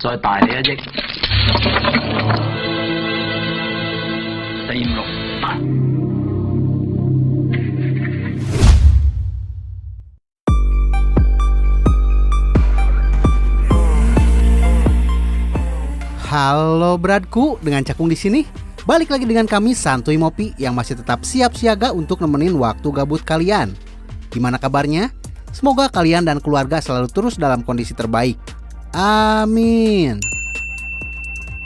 再大你1億，4、5、6、8。Halo Bradku, dengan Cakung di sini. Balik lagi dengan kami Santuy Mopi yang masih tetap siap siaga untuk nemenin waktu gabut kalian. Gimana kabarnya? Semoga kalian dan keluarga selalu terus dalam kondisi terbaik. Amin.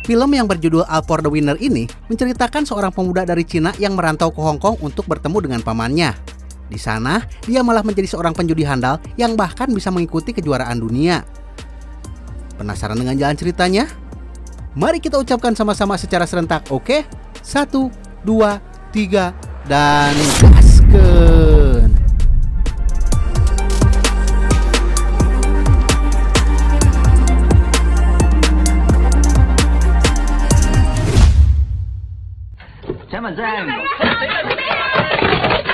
Film yang berjudul All for the Winner ini menceritakan seorang pemuda dari Cina yang merantau ke Hong Kong untuk bertemu dengan pamannya. Di sana, dia malah menjadi seorang penjudi handal yang bahkan bisa mengikuti kejuaraan dunia. Penasaran dengan jalan ceritanya? Mari kita ucapkan sama-sama secara serentak, oke? 1, 2, 3, dan gaskeun!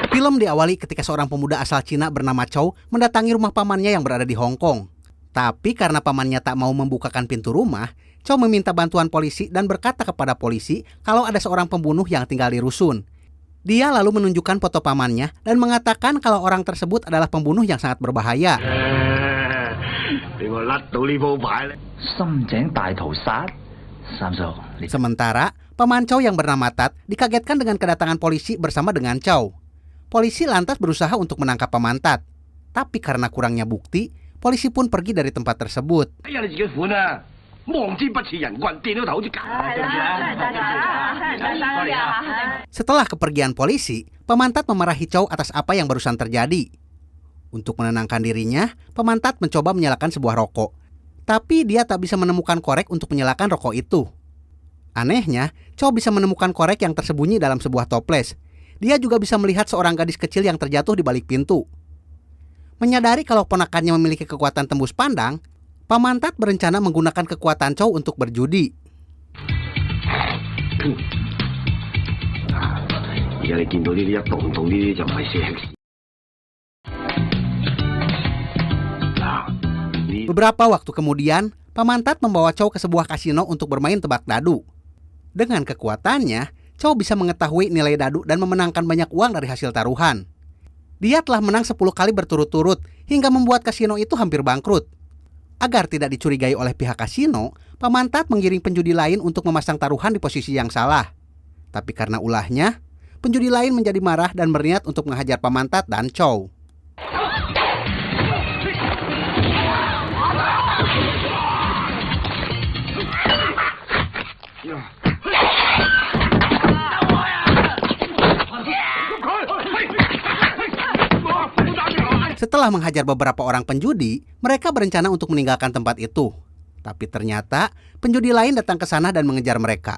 Film diawali ketika seorang pemuda asal Cina bernama Chow mendatangi rumah pamannya yang berada di Hong Kong. Tapi karena pamannya tak mau membukakan pintu rumah, Chow meminta bantuan polisi dan berkata kepada polisi kalau ada seorang pembunuh yang tinggal di rusun. Dia lalu menunjukkan foto pamannya dan mengatakan kalau orang tersebut adalah pembunuh yang sangat berbahaya. Sementara, paman Chow yang bernama Tat dikagetkan dengan kedatangan polisi bersama dengan Chow. Polisi lantas berusaha untuk menangkap paman Tat. Tapi karena kurangnya bukti, polisi pun pergi dari tempat tersebut. Setelah kepergian polisi, paman Tat memarahi Chow atas apa yang barusan terjadi. Untuk menenangkan dirinya, paman Tat mencoba menyalakan sebuah rokok. Tapi dia tak bisa menemukan korek untuk menyalakan rokok itu. Anehnya, Chow bisa menemukan korek yang tersembunyi dalam sebuah toples. Dia juga bisa melihat seorang gadis kecil yang terjatuh di balik pintu. Menyadari kalau ponakannya memiliki kekuatan tembus pandang, paman Tat berencana menggunakan kekuatan Chow untuk berjudi. Beberapa waktu kemudian, paman Tat membawa Chow ke sebuah kasino untuk bermain tebak dadu. Dengan kekuatannya, Chow bisa mengetahui nilai dadu dan memenangkan banyak uang dari hasil taruhan. Dia telah menang 10 kali berturut-turut hingga membuat kasino itu hampir bangkrut. Agar tidak dicurigai oleh pihak kasino, paman Tat menggiring penjudi lain untuk memasang taruhan di posisi yang salah. Tapi karena ulahnya, penjudi lain menjadi marah dan berniat untuk menghajar paman Tat dan Chow. Setelah menghajar beberapa orang penjudi, mereka berencana untuk meninggalkan tempat itu. Tapi ternyata penjudi lain datang ke sana dan mengejar mereka.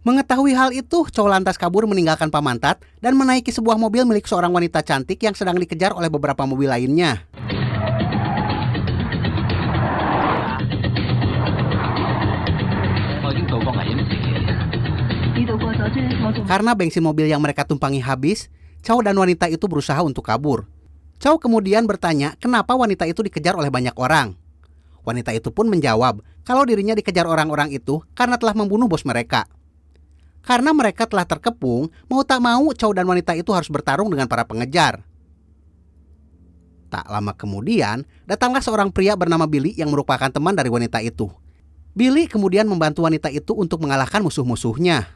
Mengetahui hal itu, Chow lantas kabur meninggalkan paman Tat dan menaiki sebuah mobil milik seorang wanita cantik yang sedang dikejar oleh beberapa mobil lainnya. Karena bensin mobil yang mereka tumpangi habis, Chow dan wanita itu berusaha untuk kabur. Chow kemudian bertanya kenapa wanita itu dikejar oleh banyak orang. Wanita itu pun menjawab kalau dirinya dikejar orang-orang itu karena telah membunuh bos mereka. Karena mereka telah terkepung, mau tak mau Chow dan wanita itu harus bertarung dengan para pengejar. Tak lama kemudian, datanglah seorang pria bernama Billy yang merupakan teman dari wanita itu. Billy kemudian membantu wanita itu untuk mengalahkan musuh-musuhnya.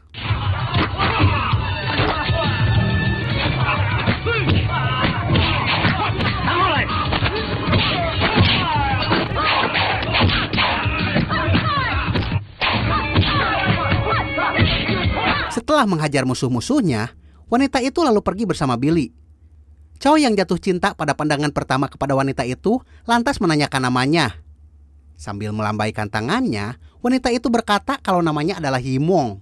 Setelah menghajar musuh-musuhnya, wanita itu lalu pergi bersama Billy. Chow yang jatuh cinta pada pandangan pertama kepada wanita itu lantas menanyakan namanya. Sambil melambaikan tangannya, wanita itu berkata kalau namanya adalah Yimong.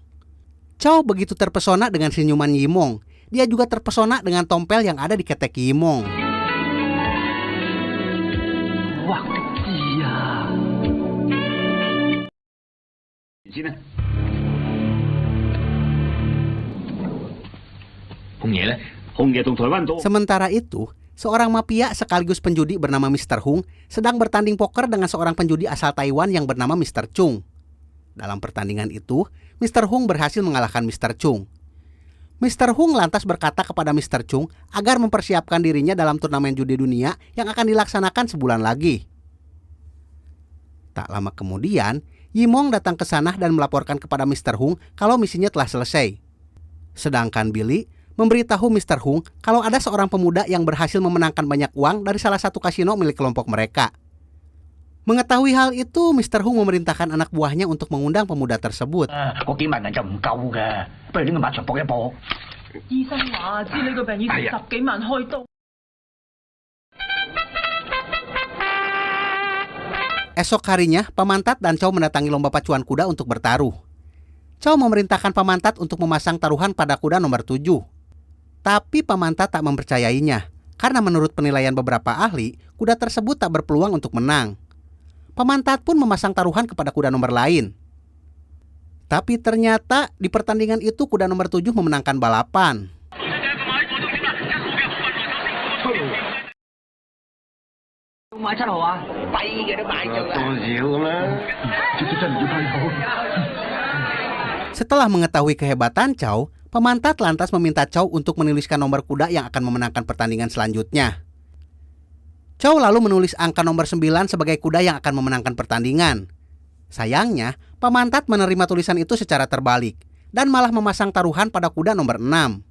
Chow begitu terpesona dengan senyuman Yimong. Dia juga terpesona dengan tompel yang ada di ketek Yimong. Wah, iya. Sementara itu, seorang mafia sekaligus penjudi bernama Mr. Hung sedang bertanding poker dengan seorang penjudi asal Taiwan yang bernama Mr. Chung. Dalam pertandingan itu, Mr. Hung berhasil mengalahkan Mr. Chung. Mr. Hung lantas berkata kepada Mr. Chung agar mempersiapkan dirinya dalam turnamen judi dunia yang akan dilaksanakan sebulan lagi. Tak lama kemudian, Yimong datang ke sana dan melaporkan kepada Mr. Hung kalau misinya telah selesai. Sedangkan Billy memberitahu Mr. Hung kalau ada seorang pemuda yang berhasil memenangkan banyak uang dari salah satu kasino milik kelompok mereka. Mengetahui hal itu, Mr. Hung memerintahkan anak buahnya untuk mengundang pemuda tersebut. 嗰幾萬人就唔夠嘅，不如呢個馬場搏一搏。醫生話知你個病要成10幾萬開刀。 Esok harinya, Pamantat dan Chow mendatangi lomba pacuan kuda untuk bertaruh. Chow memerintahkan Pamantat untuk memasang taruhan pada kuda nomor 7. Tapi Pamantat tak mempercayainya, karena menurut penilaian beberapa ahli, kuda tersebut tak berpeluang untuk menang. Pamantat pun memasang taruhan kepada kuda nomor lain. Tapi ternyata di pertandingan itu kuda nomor 7 memenangkan balapan. Setelah mengetahui kehebatan Chow, Pamantat lantas meminta Chow untuk menuliskan nomor kuda yang akan memenangkan pertandingan selanjutnya. Chow lalu menulis angka nomor 9 sebagai kuda yang akan memenangkan pertandingan. Sayangnya, Pamantat menerima tulisan itu secara terbalik dan malah memasang taruhan pada kuda nomor 6.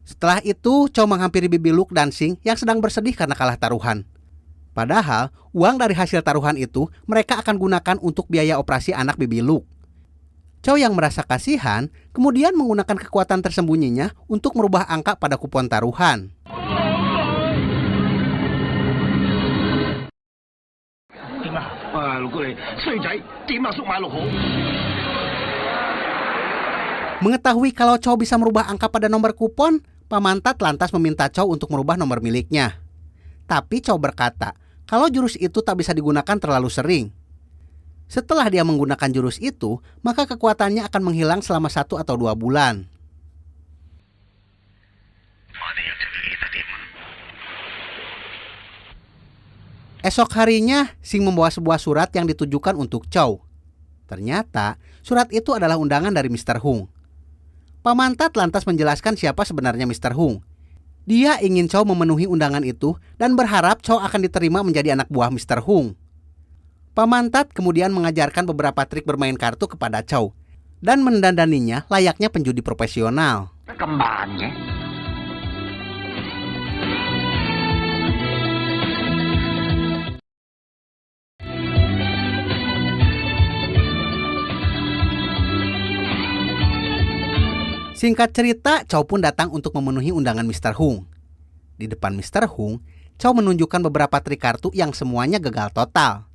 Setelah itu, Chow menghampiri Bibi Luke dan Sing yang sedang bersedih karena kalah taruhan. Padahal, uang dari hasil taruhan itu mereka akan gunakan untuk biaya operasi anak Bibi Luke. Chow yang merasa kasihan, kemudian menggunakan kekuatan tersembunyinya untuk merubah angka pada kupon taruhan. Mengetahui kalau Chow bisa merubah angka pada nomor kupon, Pamantat lantas meminta Chow untuk merubah nomor miliknya. Tapi Chow berkata kalau jurus itu tak bisa digunakan terlalu sering. Setelah dia menggunakan jurus itu, maka kekuatannya akan menghilang selama 1 atau 2 bulan. Esok harinya, Sing membawa sebuah surat yang ditujukan untuk Chow. Ternyata, surat itu adalah undangan dari Mr. Hung. Pamantat lantas menjelaskan siapa sebenarnya Mr. Hung. Dia ingin Chow memenuhi undangan itu dan berharap Chow akan diterima menjadi anak buah Mr. Hung. Pamantat kemudian mengajarkan beberapa trik bermain kartu kepada Chow dan mendandaninya layaknya penjudi profesional. Singkat cerita, Chow pun datang untuk memenuhi undangan Mr. Hung. Di depan Mr. Hung, Chow menunjukkan beberapa trik kartu yang semuanya gagal total.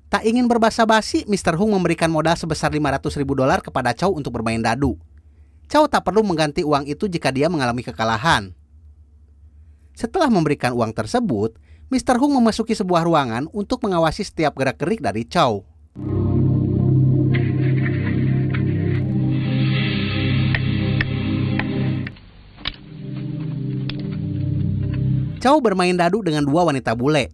Tak ingin berbasa-basi, Mr. Hung memberikan modal sebesar $500.000 kepada Chow untuk bermain dadu. Chow tak perlu mengganti uang itu jika dia mengalami kekalahan. Setelah memberikan uang tersebut, Mr. Hung memasuki sebuah ruangan untuk mengawasi setiap gerak-gerik dari Chow. Chow bermain dadu dengan 2 wanita bule.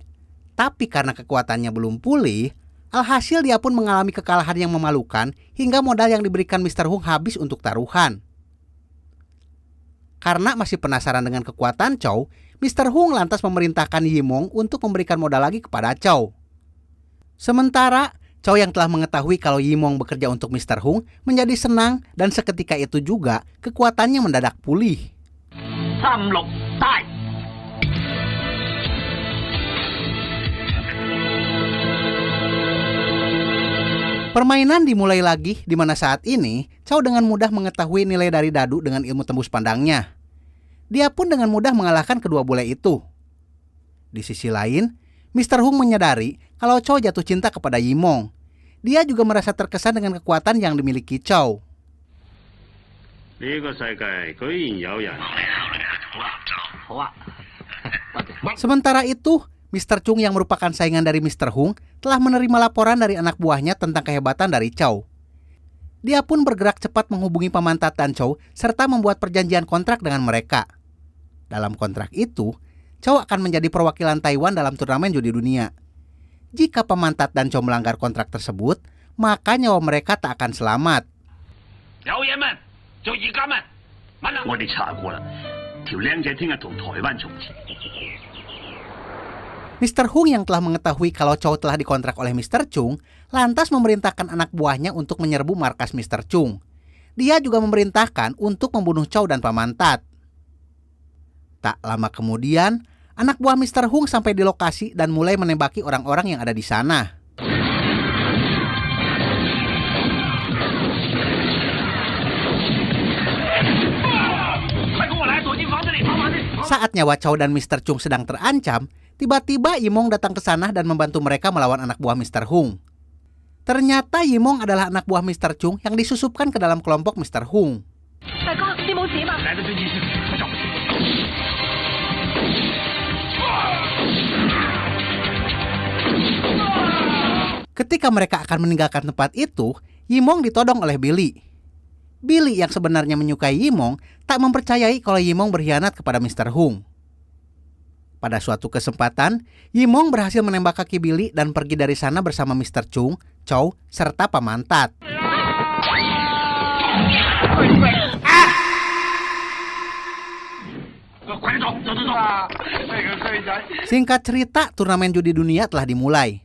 Tapi karena kekuatannya belum pulih, alhasil dia pun mengalami kekalahan yang memalukan hingga modal yang diberikan Mr. Hung habis untuk taruhan. Karena masih penasaran dengan kekuatan Chow, Mr. Hung lantas memerintahkan Yimong untuk memberikan modal lagi kepada Chow. Sementara, Chow yang telah mengetahui kalau Yimong bekerja untuk Mr. Hung menjadi senang dan seketika itu juga kekuatannya mendadak pulih. 3、6、大。 Permainan dimulai lagi di mana saat ini Chow dengan mudah mengetahui nilai dari dadu dengan ilmu tembus pandangnya. Dia pun dengan mudah mengalahkan kedua bule itu. Di sisi lain, Mr. Hung menyadari kalau Chow jatuh cinta kepada Yimong. Dia juga merasa terkesan dengan kekuatan yang dimiliki Chow. Sementara itu, Mr. Chung yang merupakan saingan dari Mr. Hung telah menerima laporan dari anak buahnya tentang kehebatan dari Chow. Dia pun bergerak cepat menghubungi Pamantat dan Chow serta membuat perjanjian kontrak dengan mereka. Dalam kontrak itu, Chow akan menjadi perwakilan Taiwan dalam turnamen judi dunia. Jika Pemantat dan Chow melanggar kontrak tersebut, maka nyawa mereka tak akan selamat. Mr. Hung yang telah mengetahui kalau Chow telah dikontrak oleh Mr. Chung, lantas memerintahkan anak buahnya untuk menyerbu markas Mr. Chung. Dia juga memerintahkan untuk membunuh Chow dan Pemantat. Tak lama kemudian, anak buah Mr. Hung sampai di lokasi dan mulai menembaki orang-orang yang ada di sana. Saat nyawa Chow dan Mr. Chung sedang terancam, tiba-tiba Yimong datang ke sana dan membantu mereka melawan anak buah Mr. Hung. Ternyata Yimong adalah anak buah Mr. Chung yang disusupkan ke dalam kelompok Mr. Hung. Ketika mereka akan meninggalkan tempat itu, Yimong ditodong oleh Billy. Billy yang sebenarnya menyukai Yimong tak mempercayai kalau Yimong berkhianat kepada Mr. Hung. Pada suatu kesempatan, Yimong berhasil menembak kaki Billy dan pergi dari sana bersama Mr. Chung, Chow, serta Pemantat. Singkat cerita, turnamen judi dunia telah dimulai.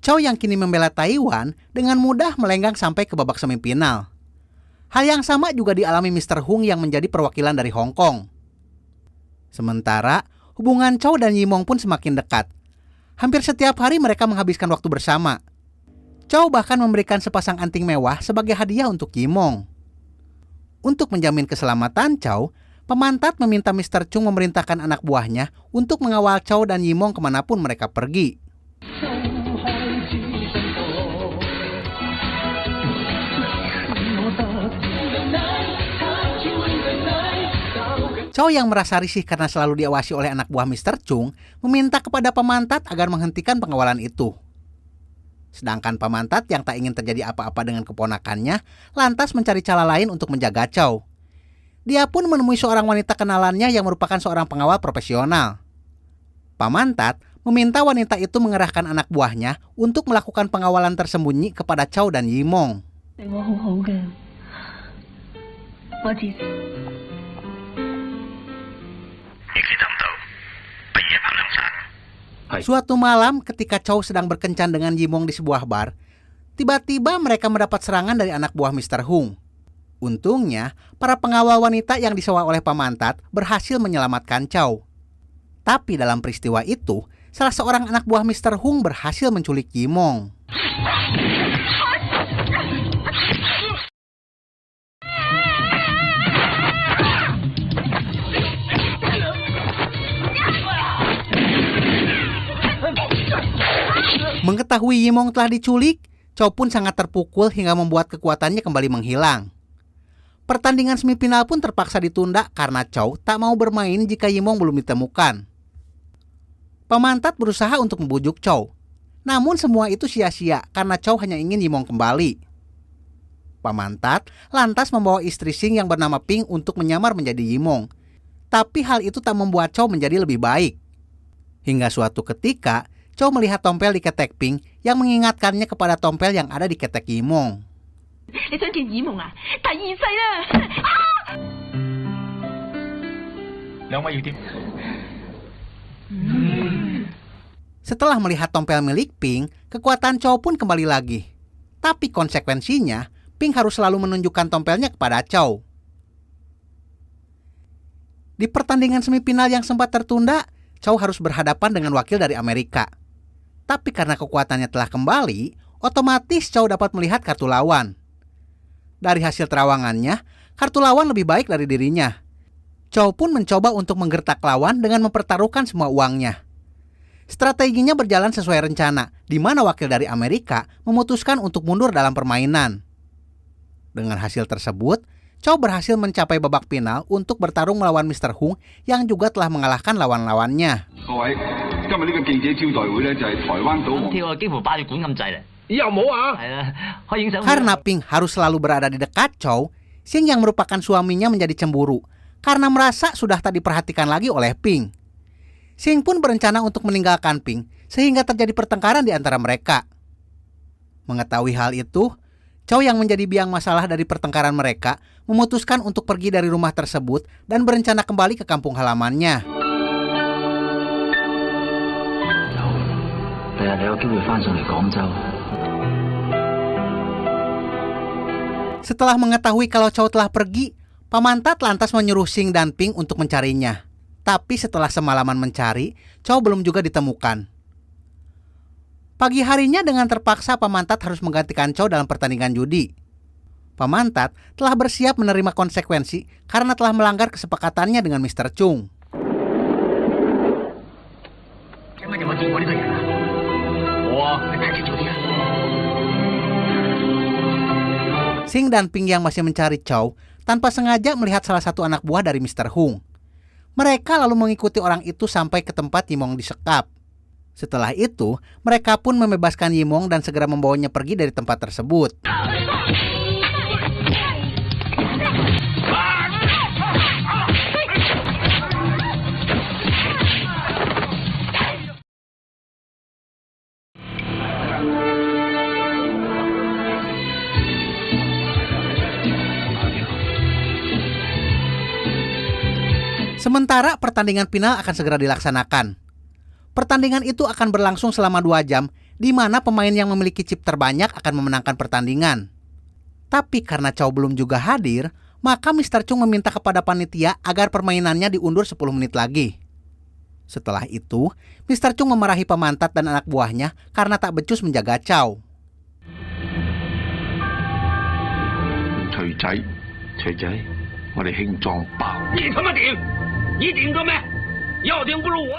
Chow yang kini membela Taiwan dengan mudah melenggang sampai ke babak semifinal. Hal yang sama juga dialami Mr. Hung yang menjadi perwakilan dari Hong Kong. Sementara, hubungan Chow dan Yimong pun semakin dekat. Hampir setiap hari mereka menghabiskan waktu bersama. Chow bahkan memberikan sepasang anting mewah sebagai hadiah untuk Yimong. Untuk menjamin keselamatan Chow, Pemantat meminta Mr. Chung memerintahkan anak buahnya untuk mengawal Chow dan Yimong kemanapun mereka pergi. Chow yang merasa risih karena selalu diawasi oleh anak buah Mr. Chung meminta kepada Pemantat agar menghentikan pengawalan itu. Sedangkan Pemantat yang tak ingin terjadi apa-apa dengan keponakannya lantas mencari cara lain untuk menjaga Chow. Dia pun menemui seorang wanita kenalannya yang merupakan seorang pengawal profesional. Pemantat meminta wanita itu mengerahkan anak buahnya untuk melakukan pengawalan tersembunyi kepada Chow dan Yimong. Suatu malam ketika Chow sedang berkencan dengan Yimong di sebuah bar, tiba-tiba mereka mendapat serangan dari anak buah Mr. Hung. Untungnya, para pengawal wanita yang disewa oleh Pemantat berhasil menyelamatkan Chow. Tapi dalam peristiwa itu, salah seorang anak buah Mr. Hung berhasil menculik Yimong. Mengetahui Yimong telah diculik, Chow pun sangat terpukul hingga membuat kekuatannya kembali menghilang. Pertandingan semifinal pun terpaksa ditunda karena Chow tak mau bermain jika Yimong belum ditemukan. Pemantat berusaha untuk membujuk Chow. Namun semua itu sia-sia karena Chow hanya ingin Yimong kembali. Pemantat lantas membawa istri Sing yang bernama Ping untuk menyamar menjadi Yimong. Tapi hal itu tak membuat Chow menjadi lebih baik. Hingga suatu ketika, Chow melihat tompel di ketek Ping yang mengingatkannya kepada tompel yang ada di ketek Yimong. Setelah melihat tompel milik Ping, kekuatan Chow pun kembali lagi. Tapi konsekuensinya, Ping harus selalu menunjukkan tompelnya kepada Chow. Di pertandingan semifinal yang sempat tertunda, Chow harus berhadapan dengan wakil dari Amerika. Tapi karena kekuatannya telah kembali, otomatis Chow dapat melihat kartu lawan. Dari hasil terawangannya, kartu lawan lebih baik dari dirinya. Chow pun mencoba untuk menggertak lawan dengan mempertaruhkan semua uangnya. Strateginya berjalan sesuai rencana, di mana wakil dari Amerika memutuskan untuk mundur dalam permainan. Dengan hasil tersebut, Chow berhasil mencapai babak final untuk bertarung melawan Mr. Hung yang juga telah mengalahkan lawan-lawannya. Karena Ping harus selalu berada di dekat Chow, Sing yang merupakan suaminya menjadi cemburu karena merasa sudah tak diperhatikan lagi oleh Ping. Xing pun berencana untuk meninggalkan Ping sehingga terjadi pertengkaran di antara mereka. Mengetahui hal itu, Chow yang menjadi biang masalah dari pertengkaran mereka memutuskan untuk pergi dari rumah tersebut dan berencana kembali ke kampung halamannya. Setelah mengetahui kalau Chow telah pergi, Pamantat lantas menyuruh Xing dan Ping untuk mencarinya. Tapi setelah semalaman mencari, Chow belum juga ditemukan. Pagi harinya dengan terpaksa Pamantat harus menggantikan Chow dalam pertandingan judi. Pamantat telah bersiap menerima konsekuensi karena telah melanggar kesepakatannya dengan Mr. Chung. Xing dan Ping yang masih mencari Chow tanpa sengaja melihat salah satu anak buah dari Mr. Hung. Mereka lalu mengikuti orang itu sampai ke tempat Yimong disekap. Setelah itu, mereka pun membebaskan Yimong dan segera membawanya pergi dari tempat tersebut. Sementara pertandingan final akan segera dilaksanakan. Pertandingan itu akan berlangsung selama 2 jam, di mana pemain yang memiliki chip terbanyak akan memenangkan pertandingan. Tapi karena Chow belum juga hadir, maka Mr. Chung meminta kepada panitia agar permainannya diundur 10 menit lagi. Setelah itu, Mr. Chung memarahi Pamantat dan anak buahnya karena tak becus menjaga Chow.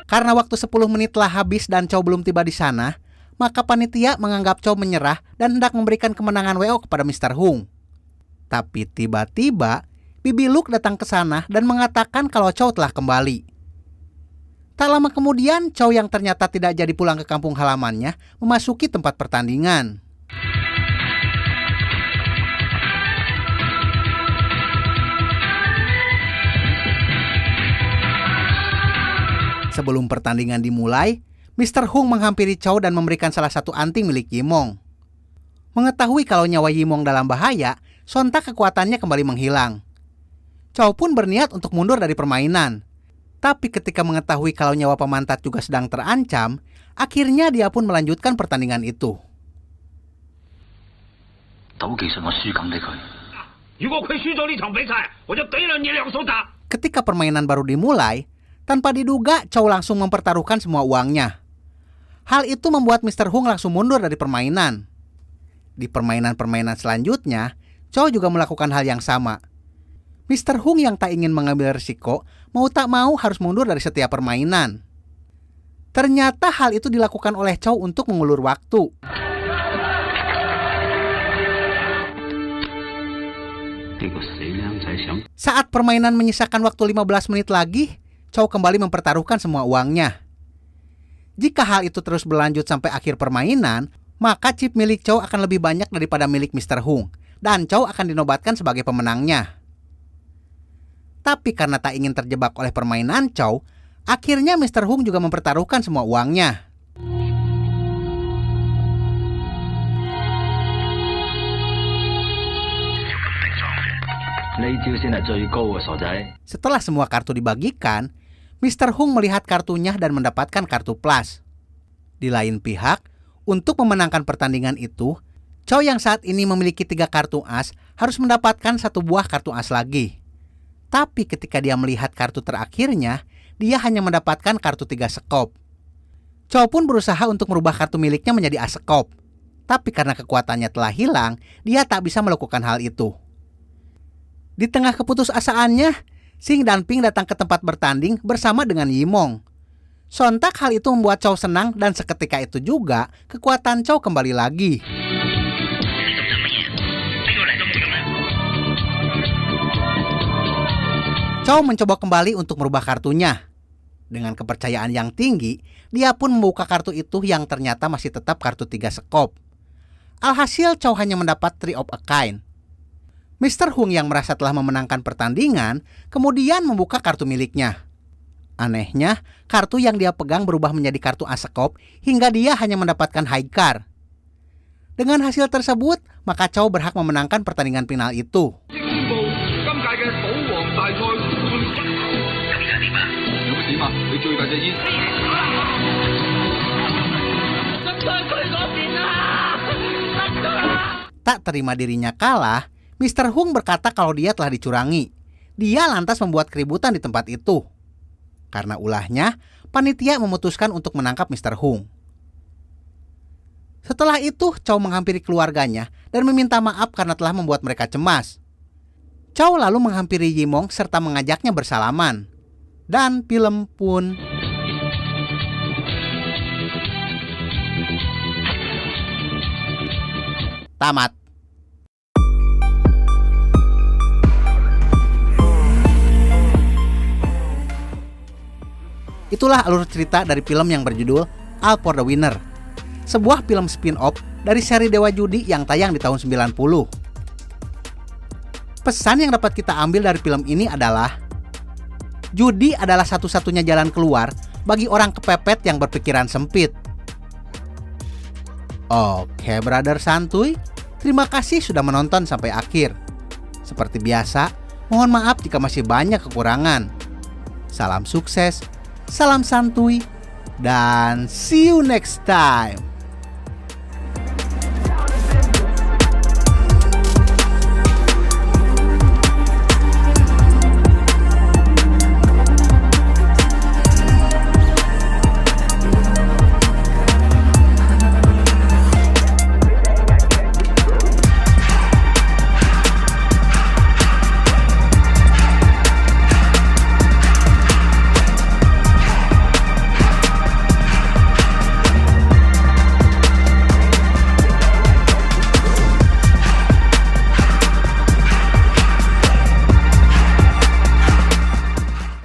Karena waktu 10 menit telah habis dan Chow belum tiba di sana, maka panitia menganggap Chow menyerah dan hendak memberikan kemenangan WO kepada Mr. Hung. Tapi tiba-tiba, Bibi Luke datang ke sana dan mengatakan kalau Chow telah kembali. Tak lama kemudian, Chow yang ternyata tidak jadi pulang ke kampung halamannya memasuki tempat pertandingan. Sebelum pertandingan dimulai, Mr. Hung menghampiri Chow dan memberikan salah satu anting milik Yimong. Mengetahui kalau nyawa Yimong dalam bahaya, sontak kekuatannya kembali menghilang. Chow pun berniat untuk mundur dari permainan. Tapi ketika mengetahui kalau nyawa Pamantat juga sedang terancam, akhirnya dia pun melanjutkan pertandingan itu. Ketika permainan baru dimulai, tanpa diduga, Chow langsung mempertaruhkan semua uangnya. Hal itu membuat Mr. Hung langsung mundur dari permainan. Di permainan-permainan selanjutnya, Chow juga melakukan hal yang sama. Mr. Hung yang tak ingin mengambil risiko, mau tak mau harus mundur dari setiap permainan. Ternyata hal itu dilakukan oleh Chow untuk mengulur waktu. Saat permainan menyisakan waktu 15 menit lagi, Chow kembali mempertaruhkan semua uangnya. Jika hal itu terus berlanjut sampai akhir permainan, maka chip milik Chow akan lebih banyak daripada milik Mr. Hung, dan Chow akan dinobatkan sebagai pemenangnya. Tapi karena tak ingin terjebak oleh permainan Chow, akhirnya Mr. Hung juga mempertaruhkan semua uangnya. Setelah semua kartu dibagikan, Mr. Hung melihat kartunya dan mendapatkan kartu plus. Di lain pihak, untuk memenangkan pertandingan itu, Chow yang saat ini memiliki 3 kartu as harus mendapatkan 1 buah kartu as lagi. Tapi ketika dia melihat kartu terakhirnya, dia hanya mendapatkan kartu 3 sekop. Chow pun berusaha untuk merubah kartu miliknya menjadi as sekop. Tapi karena kekuatannya telah hilang, dia tak bisa melakukan hal itu. Di tengah keputusasaannya, Xing dan Ping datang ke tempat bertanding bersama dengan Yimong. Sontak hal itu membuat Chow senang dan seketika itu juga kekuatan Chow kembali lagi. Chow mencoba kembali untuk merubah kartunya. Dengan kepercayaan yang tinggi, dia pun membuka kartu itu yang ternyata masih tetap kartu 3 sekop. Alhasil Chow hanya mendapat 3 of a kind. Mr. Hung yang merasa telah memenangkan pertandingan, kemudian membuka kartu miliknya. Anehnya, kartu yang dia pegang berubah menjadi kartu Asekop hingga dia hanya mendapatkan high card. Dengan hasil tersebut, maka Chow berhak memenangkan pertandingan final itu. Tak terima dirinya kalah, Mr. Hung berkata kalau dia telah dicurangi. Dia lantas membuat keributan di tempat itu. Karena ulahnya, panitia memutuskan untuk menangkap Mr. Hung. Setelah itu, Chow menghampiri keluarganya dan meminta maaf karena telah membuat mereka cemas. Chow lalu menghampiri Yimong serta mengajaknya bersalaman. Dan film pun tamat. Itulah alur cerita dari film yang berjudul All for the Winner, sebuah film spin-off dari seri Dewa Judi yang tayang di tahun 90. Pesan yang dapat kita ambil dari film ini adalah judi adalah satu-satunya jalan keluar bagi orang kepepet yang berpikiran sempit. Oke, brother santuy, terima kasih sudah menonton sampai akhir. Seperti biasa, mohon maaf jika masih banyak kekurangan. Salam sukses, salam santuy, dan see you next time.